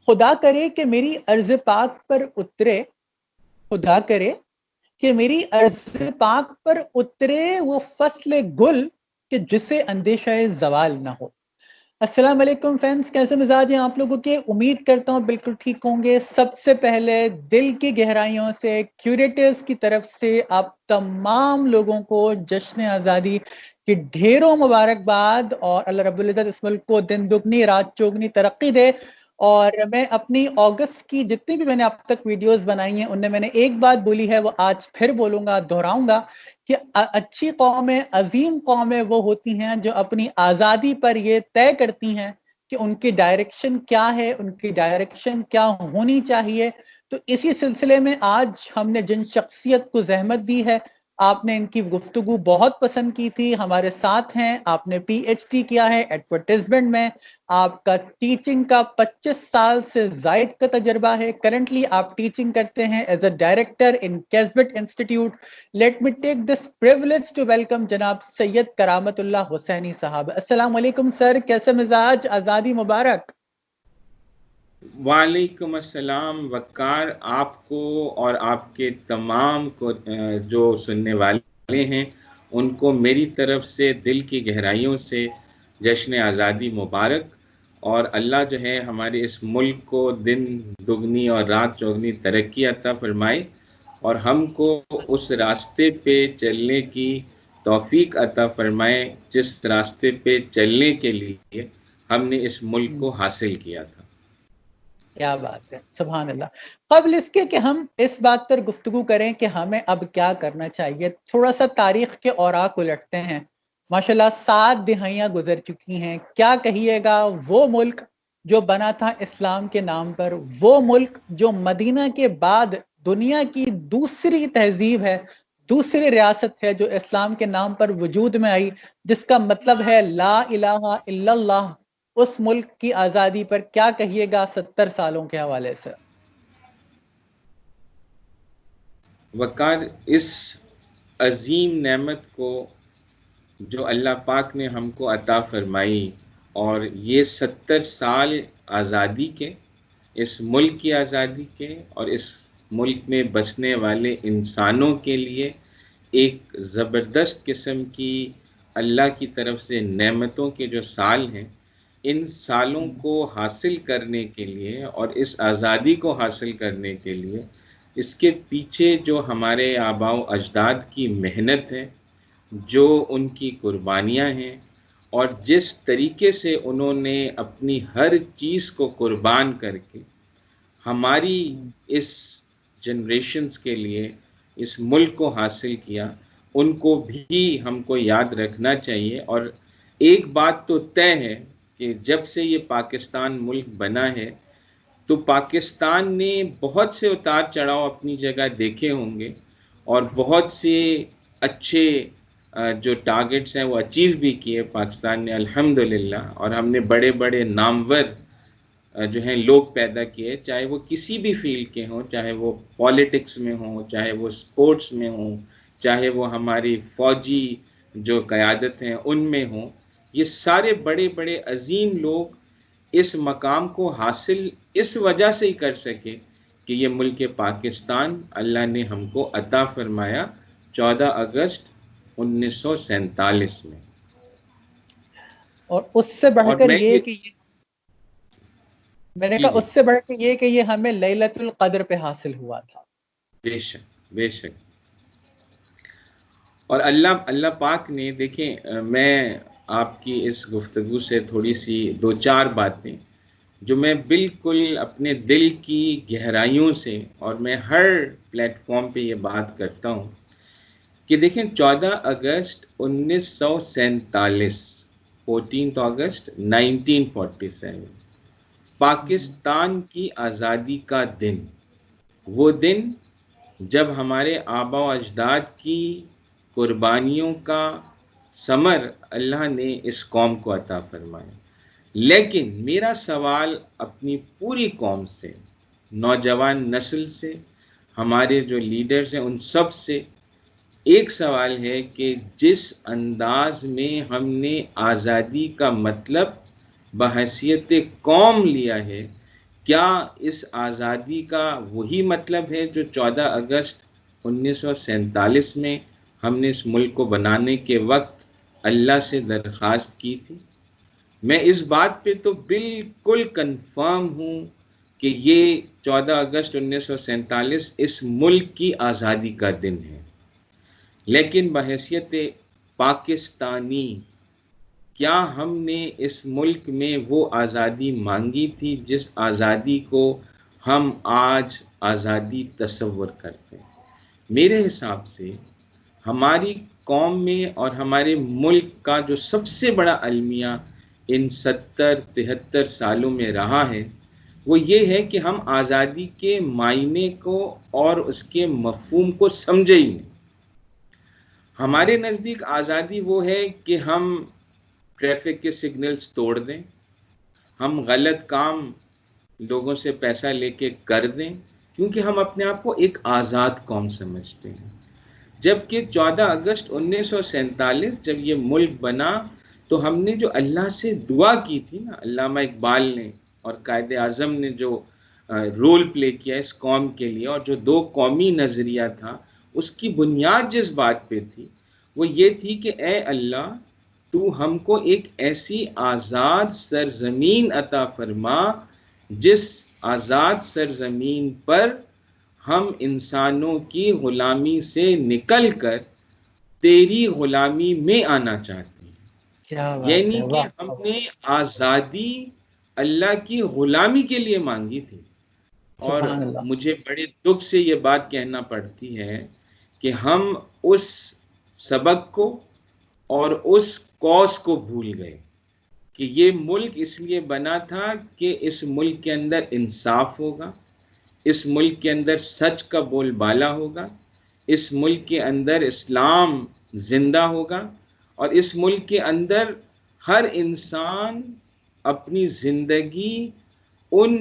खुदा करे कि मेरी अर्ज़ पाक पर उतरे, खुदा करे कि मेरी अर्ज़ पाक पर उतरे वो फ़स्ल गुल कि जिसे अंदेशाए ज़वाल ना हो। अस्सलाम वालेकुम फ्रेंड्स, कैसे मिजाज हैं आप लोगों के? उम्मीद करता हूँ बिल्कुल ठीक होंगे। सबसे पहले दिल की गहराइयों से क्यूरेटर्स की तरफ से आप तमाम लोगों को जश्न आज़ादी की ढेरों मुबारकबाद और अल्लाह रब्बुल इज़्ज़त इस मुल्क को दिन दुगनी रात चौगनी तरक्की दे। और मैं अपनी अगस्त की जितनी भी मैंने अब तक वीडियोस बनाई हैं उनमें मैंने एक बात बोली है, वो आज फिर बोलूँगा, दोहराऊँगा कि अच्छी कौमें, अज़ीम कौमें वो होती हैं जो अपनी आज़ादी पर ये तय करती हैं कि उनकी डायरेक्शन क्या है, उनकी डायरेक्शन क्या होनी चाहिए। तो इसी सिलसिले में आज हमने जिन शख्सियत को ज़हमत दी है, आपने इनकी गुफ्तगू बहुत पसंद की थी, हमारे साथ हैं। आपने पीएचडी किया है एडवर्टाइजमेंट में, आपका टीचिंग का 25 साल से ज़ायद का तजर्बा है। करंटली आप टीचिंग करते हैं एज अ डायरेक्टर इन कैज़विट institute. Let me take this privilege to welcome जनाब सैयद करामतुल्लाह हुसैनी साहब। अस्सलाम वालेकुम सर, कैसे मिजाज? आज़ादी मुबारक। वालेकुम अस्सलाम वक़ार, आपको और आपके तमाम को जो सुनने वाले हैं उनको मेरी तरफ से दिल की गहराइयों से जश्न आज़ादी मुबारक। और अल्लाह जो है हमारे इस मुल्क को दिन दुगनी और रात चौगनी तरक्की अता फरमाए और हमको उस रास्ते पे चलने की तौफीक अता फरमाए जिस रास्ते पे चलने के लिए हमने इस मुल्क को हासिल किया था। क्या बात है, सुभान अल्लाह। क़ब्ल इसके कि हम इस बात पर गुफ्तगू करें कि हमें अब क्या करना चाहिए, थोड़ा सा तारीख के औराक उलटते हैं। माशाल्लाह 7 दिहाइयाँ गुजर चुकी हैं। क्या कहिएगा, वो मुल्क जो बना था इस्लाम के नाम पर, वो मुल्क जो मदीना के बाद दुनिया की दूसरी तहजीब है, दूसरी रियासत है जो इस्लाम के नाम पर वजूद में आई, जिसका मतलब है ला इलाहा इल्लल्लाह। उस मुल्क की आज़ादी पर क्या कहिएगा 70 सालों के हवाले से? वक़ार, इस अजीम नेमत को जो अल्लाह पाक ने हमको अता फरमाई और ये 70 साल आज़ादी के, इस मुल्क की आज़ादी के और इस मुल्क में बसने वाले इंसानों के लिए एक ज़बरदस्त किस्म की अल्लाह की तरफ से नेमतों के जो साल हैं, इन सालों को हासिल करने के लिए और इस आज़ादी को हासिल करने के लिए इसके पीछे जो हमारे आबाओ अजदाद की मेहनत है, जो उनकी कुर्बानियाँ हैं और जिस तरीके से उन्होंने अपनी हर चीज़ को कुर्बान करके हमारी इस जनरेशन्स के लिए इस मुल्क को हासिल किया, उनको भी हमको याद रखना चाहिए। और एक बात तो तय है कि जब से ये पाकिस्तान मुल्क बना है तो पाकिस्तान ने बहुत से उतार चढ़ाव अपनी जगह देखे होंगे और बहुत से अच्छे जो टारगेट्स हैं वो अचीव भी किए पाकिस्तान ने अल्हम्दुलिल्लाह। और हमने बड़े बड़े नामवर जो हैं लोग पैदा किए, चाहे वो किसी भी फील्ड के हों, चाहे वो पॉलिटिक्स में हों, चाहे वो स्पोर्ट्स में हों, चाहे वो हमारी फौजी जो क़यादत हैं उनमें हों। ये सारे बड़े बड़े अजीम लोग इस मकाम को हासिल इस वजह से ही कर सके कि ये मुल्क पाकिस्तान अल्लाह ने हमको अता फरमाया 14 अगस्त 1947 में। और उससे और बढ़कर मैं ये ये कि ये मैंने जी कहा जी, उससे बढ़कर ये कि ये हमें लैलतुल क़द्र पे हासिल हुआ था। बेशक बेशक। और अल्लाह अल्लाह पाक ने देखें, मैं आपकी इस गुफ्तगू से थोड़ी सी दो चार बातें जो मैं बिल्कुल अपने दिल की गहराइयों से और मैं हर प्लेटफॉर्म पे ये बात करता हूँ कि देखें 14 अगस्त 1947, 14 अगस्त 1947 पाकिस्तान की आज़ादी का दिन, वो दिन जब हमारे आबा व अजदाद की कुर्बानियों का समर अल्लाह ने इस कौम को अता फरमाया। लेकिन मेरा सवाल अपनी पूरी कौम से, नौजवान नस्ल से, हमारे जो लीडर्स हैं उन सब से एक सवाल है कि जिस अंदाज में हमने आज़ादी का मतलब बहैसियत कौम लिया है, क्या इस आज़ादी का वही मतलब है जो 14 अगस्त 1947 में हमने इस मुल्क को बनाने के वक्त अल्लाह से दरख्वास्त की थी? मैं इस बात पे तो बिल्कुल कंफर्म हूँ कि ये 14 अगस्त 1947 इस मुल्क की आज़ादी का दिन है, लेकिन बहैसियत पाकिस्तानी क्या हमने इस मुल्क में वो आज़ादी मांगी थी जिस आज़ादी को हम आज आज़ादी तस्वर करते हैं? मेरे हिसाब से हमारी कौम में और हमारे मुल्क का जो सबसे बड़ा अलमिया इन 70-73 सालों में रहा है वो ये है कि हम आज़ादी के मायने को और उसके मफहूम को समझे ही नहीं। हमारे नज़दीक आज़ादी वो है कि हम ट्रैफिक के सिग्नल्स तोड़ दें, हम गलत काम लोगों से पैसा लेके कर दें, क्योंकि हम अपने आप को एक आज़ाद कौम समझते हैं। जबकि 14 अगस्त 1947 जब ये मुल्क बना तो हमने जो अल्लाह से दुआ की थी ना, अल्लामा इकबाल ने और कायदे आज़म ने जो रोल प्ले किया इस कौम के लिए, और जो दो कौमी नज़रिया था उसकी बुनियाद जिस बात पे थी वो ये थी कि ए अल्लाह, तू हमको एक ऐसी आज़ाद सरजमीन अता फरमा जिस आज़ाद सरजमीन पर हम इंसानों की गुलामी से निकलकर तेरी गुलामी में आना चाहते हैं। क्या बात यानी है, कि वाह। हमने आज़ादी अल्लाह की गुलामी के लिए मांगी थी। और सुभान अल्लाह। मुझे बड़े दुख से ये बात कहना पड़ती है कि हम उस सबक को और उस कॉज को भूल गए कि ये मुल्क इसलिए बना था कि इस मुल्क के अंदर इंसाफ होगा, इस मुल्क के अंदर सच का बोलबाला होगा, इस मुल्क के अंदर इस्लाम जिंदा होगा, और इस मुल्क के अंदर हर इंसान अपनी जिंदगी उन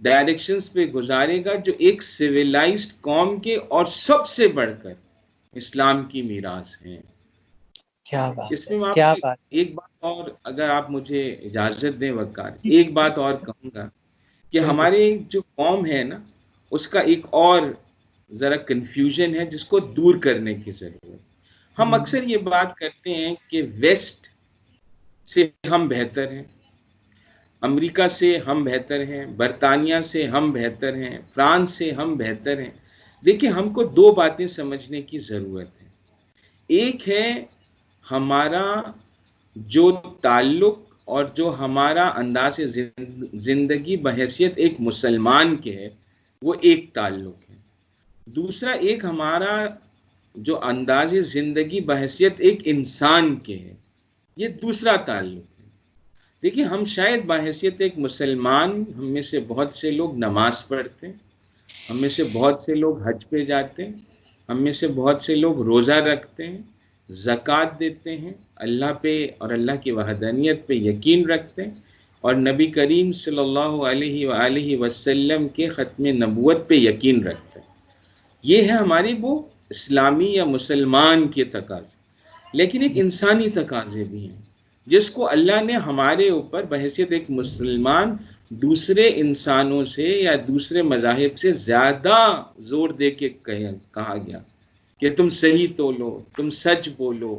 डायरेक्शंस पे गुजारेगा जो एक सिविलाइज्ड कौम के और सबसे बढ़कर इस्लाम की मीरास है। क्या बात है, इसमें मैं क्या आपको बात। एक बात और, अगर आप मुझे इजाजत दें वकार, एक बात और कहूँगा कि बिल्कुल। हमारे जो कौम है ना उसका एक और जरा कंफ्यूजन है जिसको दूर करने की जरूरत। हम अक्सर ये बात करते हैं कि वेस्ट से हम बेहतर हैं, अमेरिका से हम बेहतर हैं, बरतानिया से हम बेहतर हैं, फ्रांस से हम बेहतर हैं। देखिए, हमको दो बातें समझने की जरूरत है। एक है हमारा जो ताल्लुक और जो हमारा अंदाज़ जिंदगी बहैसियत एक मुसलमान के है, वो एक ताल्लुक है। दूसरा एक हमारा जो अंदाज़ जिंदगी बहैसियत एक इंसान के है, ये दूसरा ताल्लुक है। देखिए, हम शायद बहैसियत एक मुसलमान, हम में से बहुत से लोग नमाज पढ़ते हैं, हम में से बहुत से लोग हज पे जाते हैं, हम में से बहुत से लोग रोज़ा रखते हैं, ज़कात देते हैं, अल्लाह पे और अल्लाह की वहदानियत पे यकीन रखते हैं, और नबी करीम सल्लल्लाहु अलैहि वसल्लम के ख़त्म नबूवत पे यकीन रखते हैं। ये है हमारी वो इस्लामी या मुसलमान के तकाज़े। लेकिन एक इंसानी तकाज़े भी हैं जिसको अल्लाह ने हमारे ऊपर बहैसियत एक मुसलमान दूसरे इंसानों से या दूसरे मज़ाहिब से ज़्यादा ज़ोर दे के कहा गया कि तुम सही तोलो, तुम सच बोलो,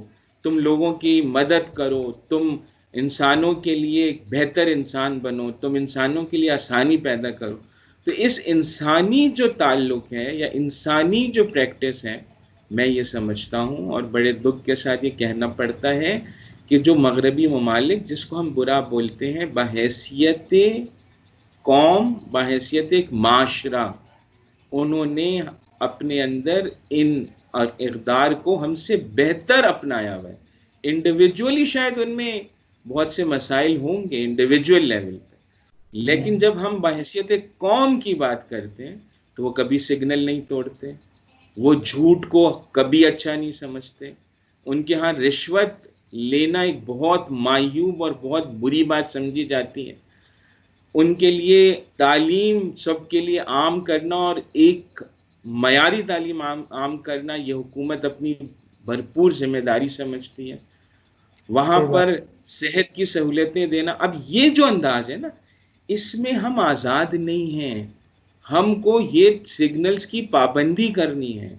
तुम लोगों की मदद करो, तुम इंसानों के लिए एक बेहतर इंसान बनो, तुम इंसानों के लिए आसानी पैदा करो। तो इस इंसानी जो ताल्लुक है या इंसानी जो प्रैक्टिस है, मैं ये समझता हूँ और बड़े दुख के साथ ये कहना पड़ता है कि जो मगरबी ममालिक जिसको हम बुरा बोलते हैं, बहैसियत कौम, बहैसियत एक माशरा, उन्होंने अपने अंदर इन इक़दार को हमसे बेहतर अपनाया हुआ है। इंडिविजुअली शायद उनमें बहुत से मसाइल होंगे इंडिविजुअल लेवल पे, लेकिन जब हम बहैसियत कौम की बात करते हैं तो वो कभी सिग्नल नहीं तोड़ते, वो झूठ को कभी अच्छा नहीं समझते। उनके यहाँ रिश्वत लेना एक बहुत मायूब और बहुत बुरी बात समझी जाती है। उनके लिए तालीम सबके लिए आम करना और एक मयारी तालीम आम करना, ये हुकूमत अपनी भरपूर जिम्मेदारी समझती है। वहाँ पर सेहत की सहूलतें देना, अब ये जो अंदाज है ना, इसमें हम आज़ाद नहीं हैं। हमको ये सिग्नल्स की पाबंदी करनी है,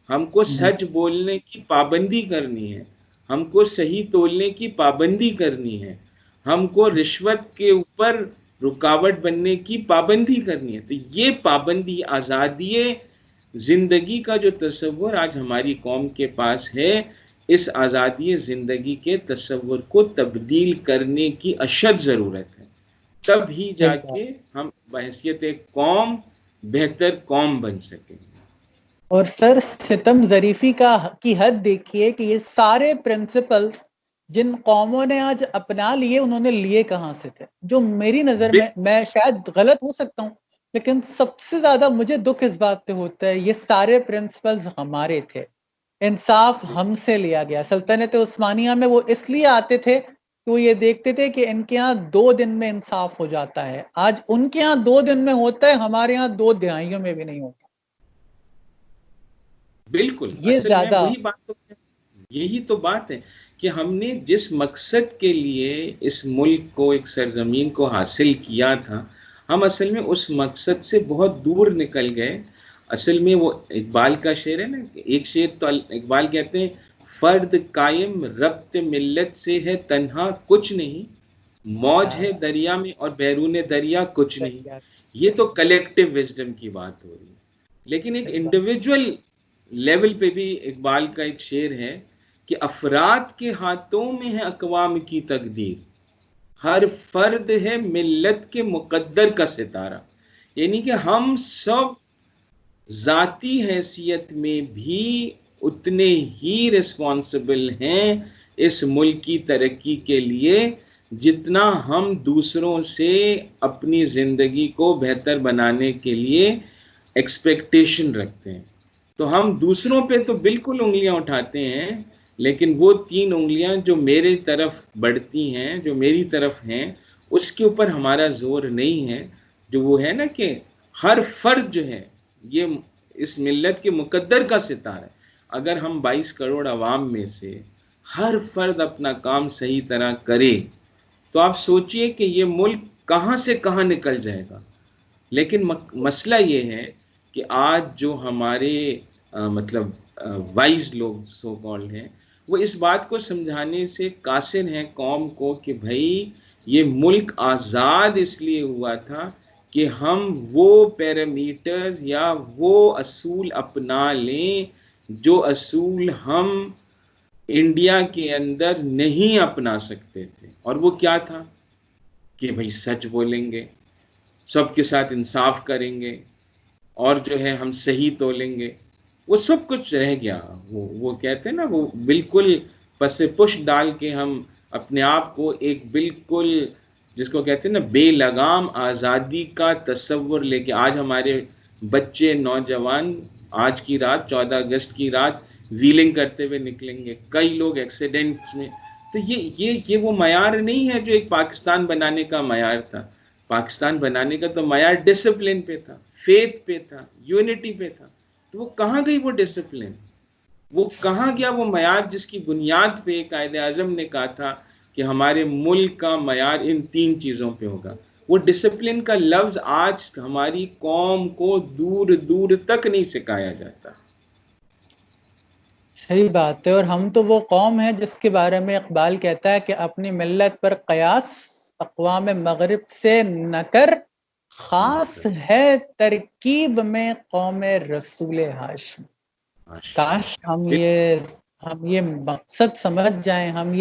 हमको सच बोलने की पाबंदी करनी है, हमको सही तोलने की पाबंदी करनी है, हमको रिश्वत के ऊपर रुकावट बनने की पाबंदी करनी है। तो ये पाबंदी, आज़ादी जिंदगी का जो तस्वुर आज हमारी कौम के पास है, इस आज़ादी ज़िंदगी के तस्वुर को तब्दील करने की अशद ज़रूरत है। तब ही जाके हम बहैसियत एक कौम बेहतर कौम बन सकेंगे। और सर, सितम ज़रीफ़ी की हद देखिए कि ये सारे प्रिंसिपल्स जिन कौमों ने आज अपना लिए, उन्होंने लिए कहाँ से थे? जो मेरी नज़र में, मैं शायद गलत हो सकता हूँ, लेकिन सबसे ज़्यादा मुझे दुख इस बात पे होता है, ये सारे प्रिंसिपल्स हमारे थे। इंसाफ हमसे लिया गया। सल्तनत उस्मानिया में वो इसलिए आते थे कि वो ये देखते थे कि इनके यहाँ 2 दिन में इंसाफ हो जाता है। आज उनके यहाँ 2 दिन में होता है, हमारे यहाँ 2 दिहाइयों में भी नहीं होता। बिल्कुल, ये असल में ज्यादा, वही बात तो है, यही तो बात है कि हमने जिस मकसद के लिए इस मुल्क को, एक सरजमीन को हासिल किया था, हम असल में उस मकसद से बहुत दूर निकल गए। असल में वो इकबाल का शेर है ना, एक शेर तो इकबाल कहते हैं, फर्द कायम रब्त मिल्लत से है तन्हा कुछ नहीं, मौज है दरिया में और बैरून दरिया कुछ नहीं। ये तो कलेक्टिव विजडम की बात हो रही है, लेकिन एक इंडिविजुअल लेवल पे भी इकबाल का एक शेर है कि अफराद के हाथों में है अकवाम की तकदीर, हर फर्द है मिल्लत के मुकद्दर का सितारा। यानी कि हम सब जाती हैसियत में भी उतने ही रिस्पॉन्सिबल हैं इस मुल्क की तरक्की के लिए, जितना हम दूसरों से अपनी जिंदगी को बेहतर बनाने के लिए एक्सपेक्टेशन रखते हैं। तो हम दूसरों पे तो बिल्कुल उंगलियां उठाते हैं, लेकिन वो 3 उंगलियां जो मेरी तरफ बढ़ती हैं, जो मेरी तरफ हैं, उसके ऊपर हमारा जोर नहीं है। जो वो है ना कि हर फर्द जो है ये इस मिल्लत के मुकद्दर का सितारा है। अगर हम 22 करोड़ अवाम में से हर फर्द अपना काम सही तरह करे, तो आप सोचिए कि ये मुल्क कहां से कहां निकल जाएगा। लेकिन मसला ये है कि आज जो हमारे मतलब वाइज लोग सो कॉल्ड हैं, वो इस बात को समझाने से कासिर हैं कौम को कि भाई ये मुल्क आज़ाद इसलिए हुआ था कि हम वो पैरामीटर्स या वो असूल अपना लें जो असूल हम इंडिया के अंदर नहीं अपना सकते थे। और वो क्या था कि भाई सच बोलेंगे, सबके साथ इंसाफ करेंगे, और जो है हम सही तोलेंगे। वो सब कुछ रह गया। वो कहते हैं ना, वो बिल्कुल पसे पुश डाल के हम अपने आप को एक बिल्कुल, जिसको कहते हैं ना, बेलगाम आज़ादी का तस्वुर लेके आज हमारे बच्चे नौजवान आज की रात 14 अगस्त की रात व्हीलिंग करते हुए निकलेंगे, कई लोग एक्सीडेंट्स में। तो ये वो मयार नहीं है जो एक पाकिस्तान बनाने का मयार था। पाकिस्तान बनाने का तो मयार डिसिप्लिन पे था, फेथ पे था, यूनिटी पे था। तो वो कहाँ गई वो डिसिप्लिन? वो कहाँ गया वो मयार जिसकी बुनियाद पे कायदे आजम ने कहा था कि हमारे मुल्क का मयार इन 3 चीजों पे होगा? वो डिसिप्लिन का लफ्ज आज हमारी कौम को दूर दूर तक नहीं सिखाया जाता। सही बात है। और हम तो वो कौम है जिसके बारे में इकबाल कहता है कि अपनी मिल्लत पर कयास अक़वाम मगरिब से न कर, खास है तरकीब में कौम रसूल हाशिम। काश हम ये मकसद समझ जाएं, हम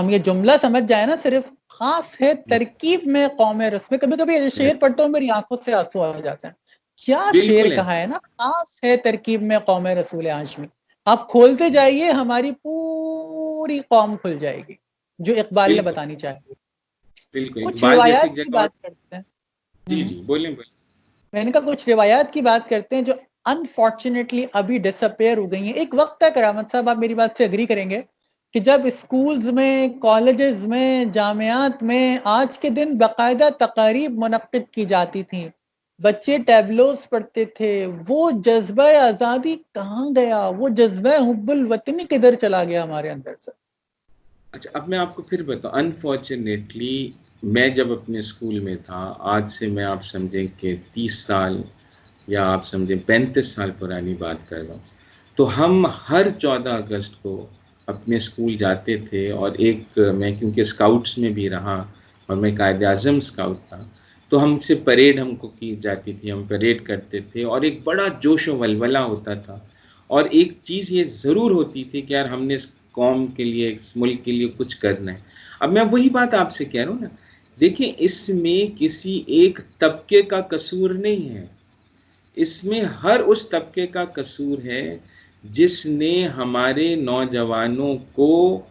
ये जुमला समझ जाए ना, सिर्फ खास है तरकीब में कौम रसूल। कभी कभी शेर पढ़ता हूँ, मेरी आंखों से आंसू आ जाते हैं। क्या शेर कहा है ना, खास है तरकीब में कौम रसूल हाशिमी। आप खोलते जाइए, हमारी पूरी कौम खुल जाएगी, जो इकबाल ने बतानी चाहिए। कुछ रिवायात की बात करते हैं। जी जी, बोलिए। मैंने कहा कुछ रिवायात की बात करते हैं जो अनफॉर्चुनेटली अभी डिसअपेयर हो गई हैं। एक वक्त था, करामत साहब आप मेरी बात से एग्री करेंगे, कि जब स्कूल्स में, कॉलेजेस में, जामियात में आज के दिन बाकायदा तकारीब मुनक्किद की जाती थी, बच्चे टैबलोस पढ़ते थे। वो जज्बा आज़ादी कहाँ गया? वो जज्बा हुब्बुल वतनी किधर चला गया हमारे अंदर से? अच्छा, अब मैं आपको फिर बताऊं, अनफॉर्चुनेटली मैं जब अपने स्कूल में था, आज से मैं आप समझें कि 30 साल या आप समझें 35 साल पुरानी बात कर रहा हूँ, तो हम हर 14 अगस्त को अपने स्कूल जाते थे। और एक मैं क्योंकि स्काउट्स में भी रहा और मैं कायद-ए-आज़म स्काउट था, तो हमसे परेड हमको की जाती थी, हम परेड करते थे और एक बड़ा जोश व वलवला होता था। और एक चीज़ ये ज़रूर होती थी कि यार हमने इस कौम के लिए, इस मुल्क के लिए कुछ करना है। अब मैं वही बात आपसे कह रहा हूँ ना, देखिए इसमें किसी एक तबके का कसूर नहीं है, इसमें हर उस तबके का कसूर है जिसने हमारे नौजवानों को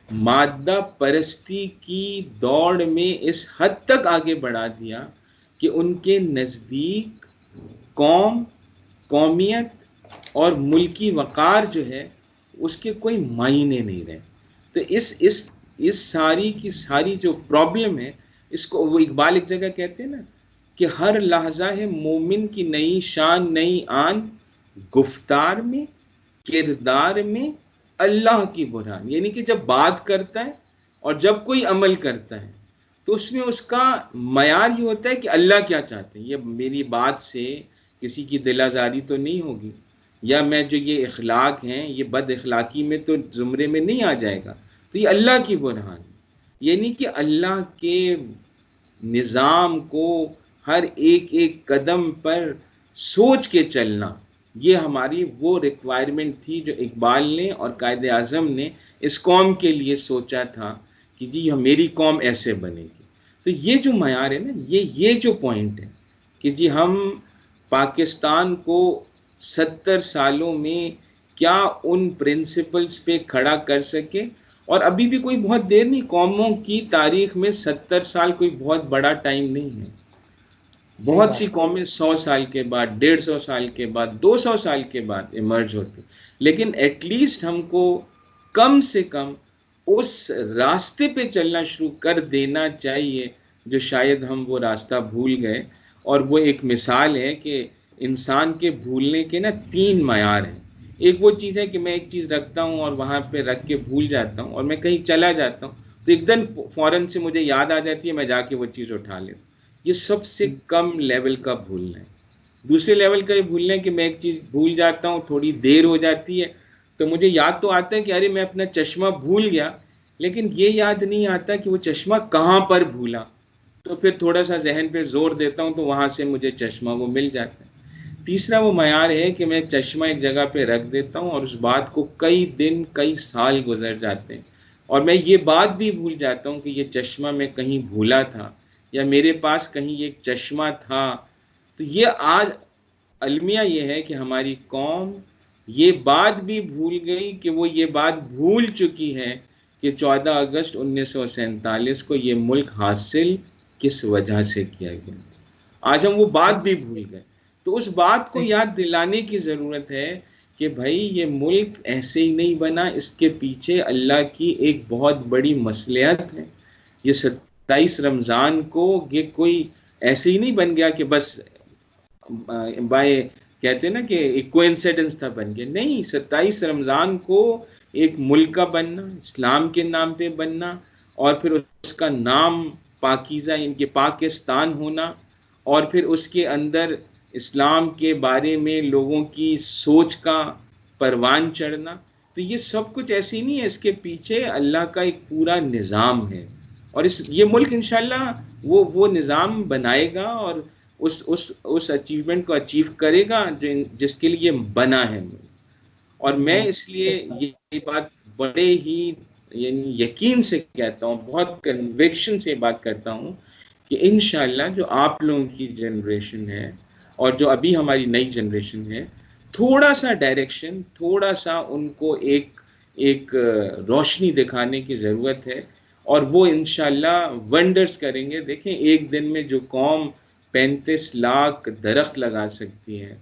मादा परस्ती की दौड़ में इस हद तक आगे बढ़ा दिया कि उनके नज़दीक कौम, कौमियत और मुल्की वक़ार जो है उसके कोई मायने नहीं रहे। तो इस सारी की सारी जो प्रॉब्लम है, इसको वो इकबाल एक जगह कहते हैं ना कि हर लहजा है मोमिन की नई शान नई आन, गुफ्तार में किरदार में अल्लाह की बुरहान। यानी कि जब बात करता है और जब कोई अमल करता है तो उसमें उसका मयार ये होता है कि अल्लाह क्या चाहते हैं। ये मेरी बात से किसी की दिल आज़ारी तो नहीं होगी, या मैं जो ये इखलाक हैं ये बद इखलाकी में तो ज़ुमरे में नहीं आ जाएगा। तो ये अल्लाह की बुरहान, यानी कि अल्लाह के निज़ाम को हर एक एक कदम पर सोच के चलना, ये हमारी वो रिक्वायरमेंट थी जो इकबाल ने और कायद आज़म ने इस कौम के लिए सोचा था कि जी मेरी कौम ऐसे बनेगी। तो ये जो मयार है ना, ये जो पॉइंट है कि जी हम पाकिस्तान को 70 सालों में क्या उन प्रिंसिपल्स पे खड़ा कर सके। और अभी भी कोई बहुत देर नहीं, कौमों की तारीख में 70 साल कोई बहुत बड़ा टाइम नहीं है। बहुत सी कौमें 100 साल के बाद, 150 साल के बाद, 200 साल के बाद इमर्ज होती, लेकिन एटलीस्ट हमको कम से कम उस रास्ते पे चलना शुरू कर देना चाहिए जो शायद हम वो रास्ता भूल गए। और वो एक मिसाल है कि इंसान के भूलने के ना 3 मयार हैं। एक वो चीज़ है कि मैं एक चीज़ रखता हूँ और वहाँ पे रख के भूल जाता हूँ, और मैं कहीं चला जाता हूँ तो एकदम फौरन से मुझे याद आ जाती है, मैं जाके वो चीज़ उठा लेता हूँ। ये सबसे कम लेवल का भूलना है। दूसरे लेवल का ये भूलना है कि मैं एक चीज़ भूल जाता हूँ, थोड़ी देर हो जाती है तो मुझे याद तो आता है कि अरे मैं अपना चश्मा भूल गया, लेकिन ये याद नहीं आता कि वो चश्मा कहाँ पर भूला। तो फिर थोड़ा सा जहन पे जोर देता हूँ तो वहाँ से मुझे चश्मा वो मिल जाता है। तीसरा वो मयार है कि मैं चश्मा एक जगह पे रख देता हूँ और उस बात को कई दिन कई साल गुजर जाते हैं और मैं ये बात भी भूल जाता हूँ कि ये चश्मा मैं कहीं भूला था या मेरे पास कहीं एक चश्मा था। तो ये आज अलमिया ये है कि हमारी कौम ये बात भी भूल गई कि वो ये बात भूल चुकी है कि 14 अगस्त 1947 को ये मुल्क हासिल किस वजह से किया गया। आज हम वो बात भी भूल गए। तो उस बात को याद दिलाने की ज़रूरत है कि भाई ये मुल्क ऐसे ही नहीं बना, इसके पीछे अल्लाह की एक बहुत बड़ी मसलिहत है। ये 27 रमज़ान को ये कोई ऐसे ही नहीं बन गया कि बस बाय कहते हैं ना कि एक कोइंसिडेंस था बन गया। नहीं, 27 रमज़ान को एक मुल्क का बनना, इस्लाम के नाम पे बनना और फिर उसका नाम पाकीज़ा इनके पाकिस्तान होना और फिर उसके अंदर इस्लाम के बारे में लोगों की सोच का परवान चढ़ना। तो ये सब कुछ ऐसे ही नहीं है, इसके पीछे अल्लाह का एक पूरा निज़ाम है और ये मुल्क इंशाल्लाह वो निज़ाम बनाएगा और उस अचीवमेंट को अचीव करेगा जिसके लिए बना है। और मैं इसलिए ये बात बड़े ही यानी यकीन से कहता हूँ, बहुत कन्विक्शन से बात करता हूँ कि इंशाल्लाह जो आप लोगों की जनरेशन है और जो अभी हमारी नई जनरेशन है, थोड़ा सा डायरेक्शन, थोड़ा सा उनको एक रोशनी दिखाने की ज़रूरत है और वो इंशाल्लाह वंडर्स करेंगे। देखें, एक दिन में जो कौम 35 लाख दरख्त लगा सकती है,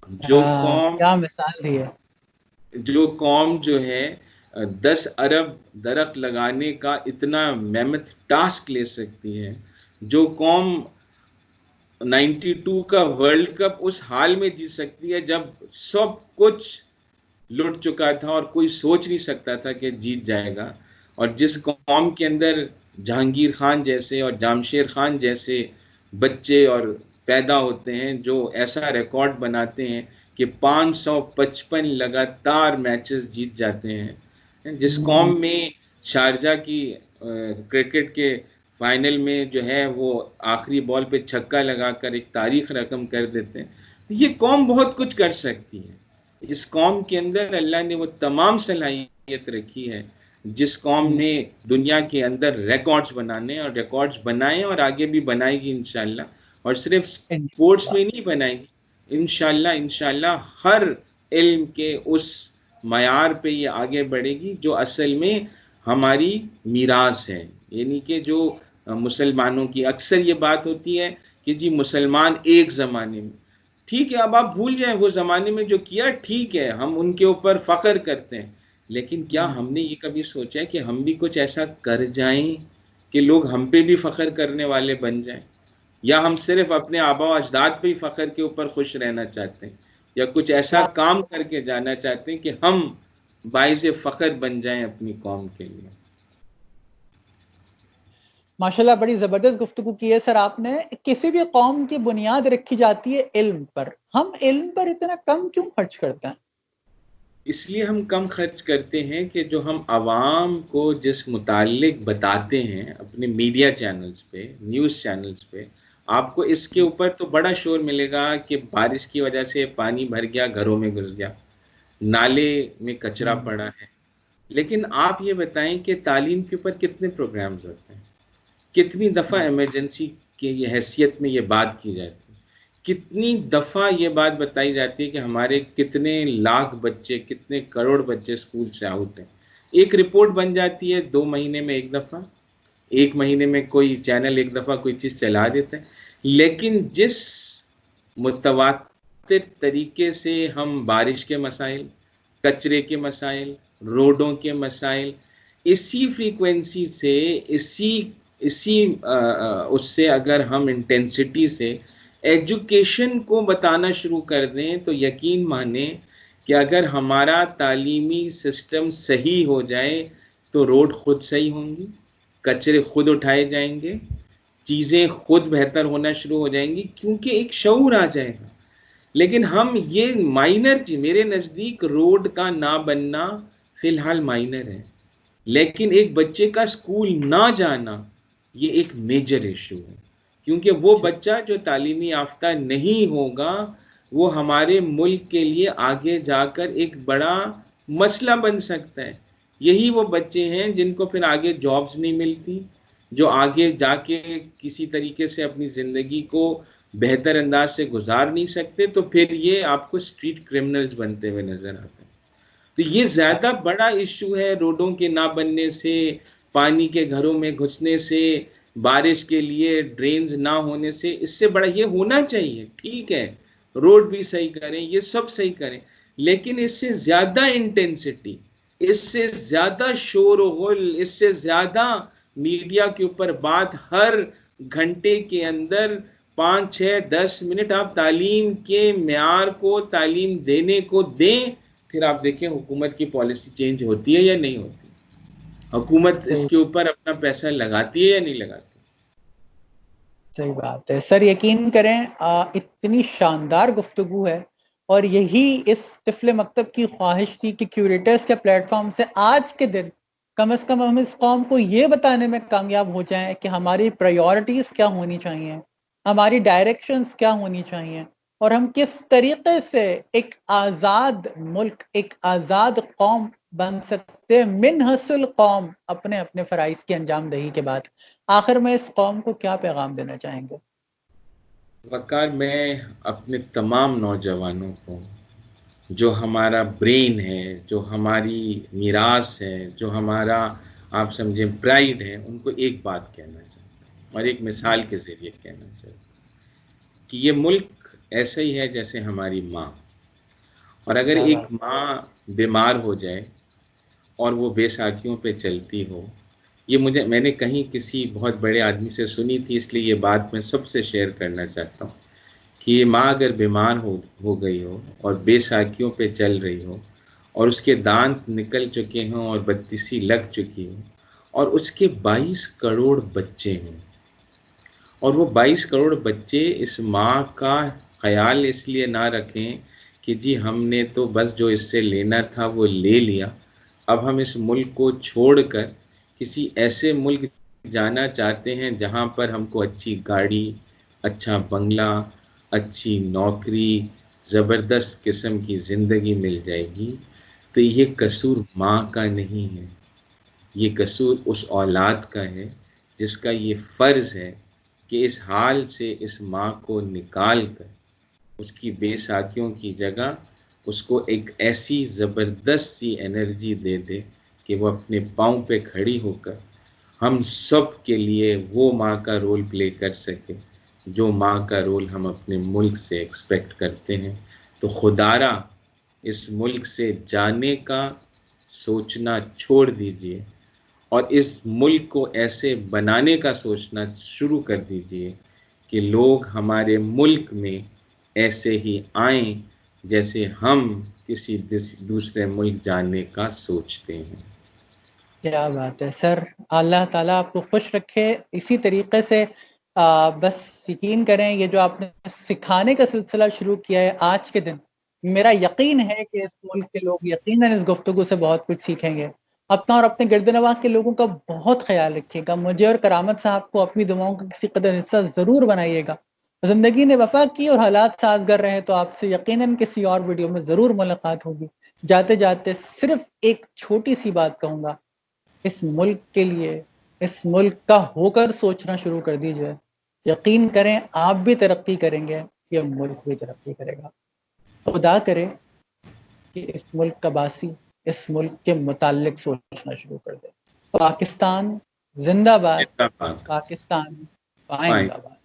जो कौम क्या मिसाल दी है, जो है 10 अरब दरख्त लगाने का इतना मेहनत टास्क ले सकती है, जो कौम 92 का वर्ल्ड कप उस हाल में जीत सकती है जब सब कुछ लुट चुका था और कोई सोच नहीं सकता था कि जीत जाएगा, और जिस कौम के अंदर जहांगीर खान जैसे और जामशेद खान जैसे बच्चे और पैदा होते हैं जो ऐसा रिकॉर्ड बनाते हैं कि 555 लगातार मैचेस जीत जाते हैं। जिस कौम में शारजा की क्रिकेट के फाइनल में जो है वो आखिरी बॉल पे छक्का लगाकर एक तारीख रकम कर देते हैं, ये कौम बहुत कुछ कर सकती है। इस कौम के अंदर अल्लाह ने वो तमाम सलाहियत रखी है जिस कौम ने दुनिया के अंदर रिकॉर्ड्स बनाने और रिकॉर्ड्स बनाए और आगे भी बनाएगी इंशाल्लाह, और सिर्फ स्पोर्ट्स में नहीं बनाएगी, इंशाल्लाह इंशाल्लाह हर इल्म के उस मयार पे ये आगे बढ़ेगी जो असल में हमारी मीरास है। यानी कि जो मुसलमानों की अक्सर ये बात होती है कि जी मुसलमान एक ज़माने में, ठीक है, अब आप भूल जाएं वो ज़माने में जो किया, ठीक है, हम उनके ऊपर फ़ख्र करते हैं, लेकिन क्या हमने ये कभी सोचा है कि हम भी कुछ ऐसा कर जाएं कि लोग हम पे भी फ़ख्र करने वाले बन जाएं, या हम सिर्फ अपने आबा अजदाद पे ही फ़ख्र के ऊपर खुश रहना चाहते हैं, या कुछ ऐसा काम करके जाना चाहते हैं कि हम बाइज़ फ़ख्र बन जाएं अपनी कौम के लिए। माशाल्लाह, बड़ी जबरदस्त गुफ्तगू की है सर आपने। किसी भी कौम की बुनियाद रखी जाती है इल्म पर, हम इल्म पर इतना कम क्यों खर्च करते हैं? इसलिए हम कम खर्च करते हैं कि जो हम आवाम को जिस मुतालिक बताते हैं अपने मीडिया चैनल्स पे, न्यूज़ चैनल्स पे, आपको इसके ऊपर तो बड़ा शोर मिलेगा कि बारिश की वजह से पानी भर गया, घरों में घुस गया, नाले में कचरा पड़ा है, लेकिन आप ये बताएं कि तालीम के ऊपर कितने प्रोग्राम्स होते हैं, कितनी दफ़ा इमरजेंसी की ये हैसियत में ये बात की जाती है, कितनी दफ़ा ये बात बताई जाती है कि हमारे कितने लाख बच्चे, कितने करोड़ बच्चे स्कूल से आउट हैं। एक रिपोर्ट बन जाती है 2 महीने में एक दफ़ा, 1 महीने में कोई चैनल एक दफ़ा कोई चीज़ चला देता है, लेकिन जिस मुतवातिर तरीके से हम बारिश के मसाइल, कचरे के मसाइल, रोडों के मसाइल, इसी फ्रीक्वेंसी से, इसी उससे अगर हम इंटेंसिटी से एजुकेशन को बताना शुरू कर दें तो यकीन माने कि अगर हमारा तालीमी सिस्टम सही हो जाए तो रोड खुद सही होंगी, कचरे खुद उठाए जाएंगे, चीज़ें खुद बेहतर होना शुरू हो जाएंगी, क्योंकि एक शऊर आ जाएगा। लेकिन हम ये माइनर चीज, मेरे नज़दीक रोड का ना बनना फिलहाल माइनर है, लेकिन एक बच्चे का स्कूल ना जाना ये एक मेजर इशू है, क्योंकि वो बच्चा जो तालीमी याफ्ता नहीं होगा वो हमारे मुल्क के लिए आगे जाकर एक बड़ा मसला बन सकता है। यही वो बच्चे हैं जिनको फिर आगे जॉब्स नहीं मिलती, जो आगे जाके किसी तरीके से अपनी ज़िंदगी को बेहतर अंदाज से गुजार नहीं सकते, तो फिर ये आपको स्ट्रीट क्रिमिनल्स बनते हुए नजर आते हैं। तो ये ज़्यादा बड़ा इशू है रोडों के ना बनने से, पानी के घरों में घुसने से, बारिश के लिए ड्रेन्स ना होने से। इससे बड़ा ये होना चाहिए, ठीक है, रोड भी सही करें, ये सब सही करें, लेकिन इससे ज़्यादा इंटेंसिटी, इससे ज़्यादा शोर गुल, इससे ज़्यादा मीडिया के ऊपर बात, हर घंटे के अंदर 5, 6, 10 मिनट आप तालीम के म्यार को, तालीम देने को दें, फिर आप देखें हुकूमत की पॉलिसी चेंज होती है या नहीं होती, हुकूमत इसके ऊपर अपना पैसा लगाती है या नहीं लगाती। सही बात है सर, यकीन करें इतनी शानदार गुफ्तगू है, और यही इस तिफले मकतब की ख्वाहिश थी कि क्यूरेटर्स के प्लेटफॉर्म से आज के दिन कम से कम हम इस कौम को ये बताने में कामयाब हो जाएं कि हमारी प्रायोरिटीज क्या होनी चाहिए, हमारी डायरेक्शंस क्या होनी चाहिए, और हम किस तरीके से एक आज़ाद मुल्क, एक आज़ाद कौम बन सकते हैं, मिन हसल कौम, अपने अपने फ़राइज़ की अंजामदही के बाद। आखिर में इस कौम को क्या पैगाम देना चाहेंगे? वकार, मैं अपने तमाम नौजवानों को, जो हमारा ब्रेन है, जो हमारी मीरास है, जो हमारा आप समझें प्राइड है, उनको एक बात कहना चाहता हूँ और एक मिसाल के ज़रिए कहना चाहता हूँ कि ये मुल्क ऐसा ही है जैसे हमारी माँ, और अगर एक माँ बीमार हो जाए और वो बेसाखियों पे चलती हो, ये मैंने कहीं किसी बहुत बड़े आदमी से सुनी थी, इसलिए ये बात मैं सबसे शेयर करना चाहता हूँ कि ये माँ अगर बीमार हो गई हो और बेसाखियों पे चल रही हो और उसके दांत निकल चुके हों और बत्तीसी लग चुकी हो और उसके 22 करोड़ बच्चे हैं, और वो 22 करोड़ बच्चे इस माँ का ख्याल इसलिए ना रखें कि जी हमने तो बस जो इससे लेना था वो ले लिया, अब हम इस मुल्क को छोड़कर किसी ऐसे मुल्क जाना चाहते हैं जहाँ पर हमको अच्छी गाड़ी, अच्छा बंगला, अच्छी नौकरी, ज़बरदस्त किस्म की ज़िंदगी मिल जाएगी, तो ये कसूर माँ का नहीं है, ये कसूर उस औलाद का है जिसका ये फ़र्ज़ है कि इस हाल से इस माँ को निकाल कर उसकी बेसाखियों की जगह उसको एक ऐसी ज़बरदस्त सी एनर्जी दे दे कि वो अपने पाँव पे खड़ी होकर हम सब के लिए वो माँ का रोल प्ले कर सके जो माँ का रोल हम अपने मुल्क से एक्सपेक्ट करते हैं। तो खुदारा इस मुल्क से जाने का सोचना छोड़ दीजिए और इस मुल्क को ऐसे बनाने का सोचना शुरू कर दीजिए कि लोग हमारे मुल्क में ऐसे ही आएं जैसे हम किसी दूसरे मुल्क जाने का सोचते हैं। क्या बात है सर, अल्लाह ताला आपको खुश रखे। इसी तरीके से बस यकीन करें, ये जो आपने सिखाने का सिलसिला शुरू किया है आज के दिन, मेरा यकीन है कि इस मुल्क के लोग यकीनन इस गुफ्तगू से बहुत कुछ सीखेंगे। अपना और अपने गिरदनवां के लोगों का बहुत ख्याल रखिएगा। मुझे और करामत साहब को अपनी दुआओं का किसी कदर हिस्सा ज़रूर बनाइएगा। ज़िंदगी ने वफा की और हालात साज़गार रहे तो आपसे यकीनन किसी और वीडियो में ज़रूर मुलाकात होगी। जाते जाते सिर्फ एक छोटी सी बात कहूँगा, इस मुल्क के लिए, इस मुल्क का होकर सोचना शुरू कर दीजिए। यकीन करें आप भी तरक्की करेंगे, ये मुल्क भी तरक्की करेगा। खुदा करे कि इस मुल्क का बासी इस मुल्क के मुताल्लिक सोचना शुरू कर दे। पाकिस्तान जिंदाबाद, जिंदाबाद। पाकिस्तान फाइन। पाइंदाबाद।